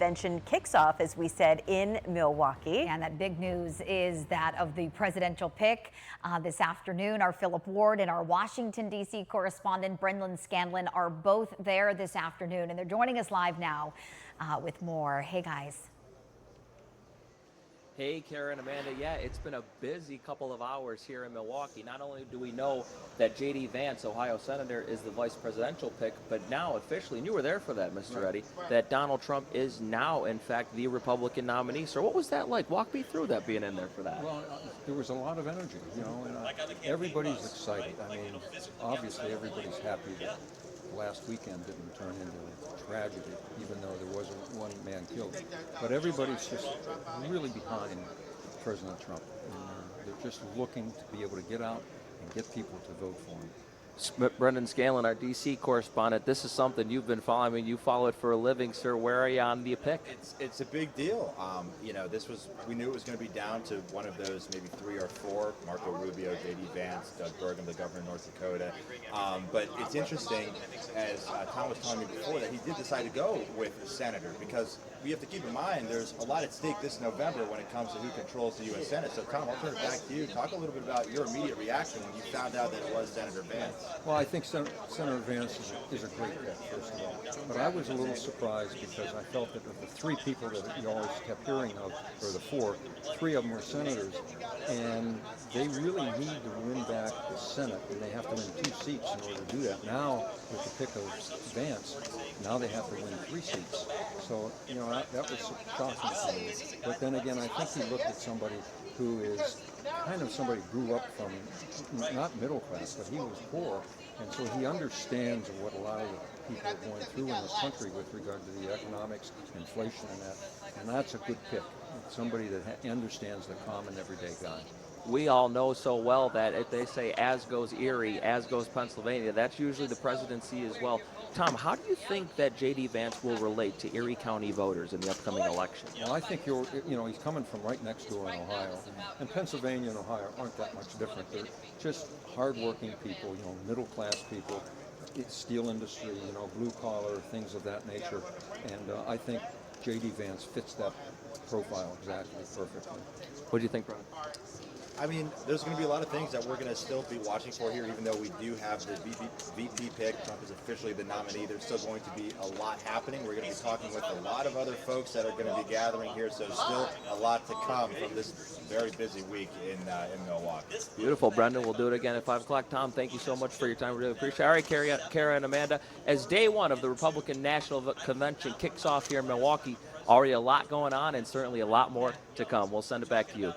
Convention kicks off, as we said, in Milwaukee. And that big news is that of the presidential pick this afternoon. Our Philip Ward and our Washington, D.C. correspondent Brendan Scanlon are both there this afternoon, and they're joining us live now with more. Hey, guys. Hey, Kara and Amanda. Yeah, it's been a busy couple of hours here in Milwaukee. Not only do we know that J.D. Vance, Ohio Senator, is the vice presidential pick, but now officially, and you were there for that, Mr. Eddie, that Donald Trump is now, in fact, the Republican nominee. So what was that like? Walk me through that, being in there for that. Well, there was a lot of energy, you know, and everybody's excited. I mean, obviously everybody's happy that last weekend didn't turn into a tragedy, even though there wasn't one man killed. But everybody's just really behind President Trump. And they're just looking to be able to get out and get people to vote for him. Brendan Scanlon, our D.C. correspondent, this is something you've been following. I mean, you follow it for a living, sir. Where are you on the pick? It's a big deal. You know, we knew it was going to be down to one of those, maybe 3 or 4, Marco Rubio, J.D. Vance, Doug Burgum, the governor of North Dakota. But it's interesting, as Tom was telling me before, that he did decide to go with a senator, because we have to keep in mind there's a lot at stake this November when it comes to who controls the U.S. Senate. So, Tom, I'll turn it back to you. Talk a little bit about your immediate reaction when you found out that it was Senator Vance. Well, I think Senator Vance is a great pick, first of all. But I was a little surprised because I felt that of the 3 people that you always kept hearing of, or the 4, 3 of them were senators, and they really need to win back the Senate, and they have to win 2 seats in order to do that. Now, with the pick of Vance, now they have to win 3 seats. So, you know, that was shocking to me. But then again, I think he looked at somebody who is kind of somebody who grew up from, not middle class, but he was poor. And so he understands what a lot of the people are going through in this country with regard to the economics, inflation, and that. And that's a good pick. It's somebody that understands the common everyday guy. We all know so well that if they say as goes Erie, as goes Pennsylvania, that's usually the presidency as well. Tom, how do you think that J.D. Vance will relate to Erie County voters in the upcoming election? Well, I think he's coming from right next door in Ohio, and Pennsylvania and Ohio aren't that much different. They're just hardworking people, you know, middle class people, steel industry, you know, blue collar, things of that nature, and I think J.D. Vance fits that profile exactly perfectly. What do you think, Brian? I mean, there's going to be a lot of things that we're going to still be watching for here, even though we do have the VP pick. Trump is officially the nominee. There's still going to be a lot happening. We're going to be talking with a lot of other folks that are going to be gathering here, so still a lot to come from this very busy week in Milwaukee. Beautiful, Brendan. We'll do it again at 5 o'clock. Tom, thank you so much for your time. We really appreciate it. All right, Kara and Amanda, as day 1 of the Republican National Convention kicks off here in Milwaukee, already a lot going on and certainly a lot more to come. We'll send it back to you.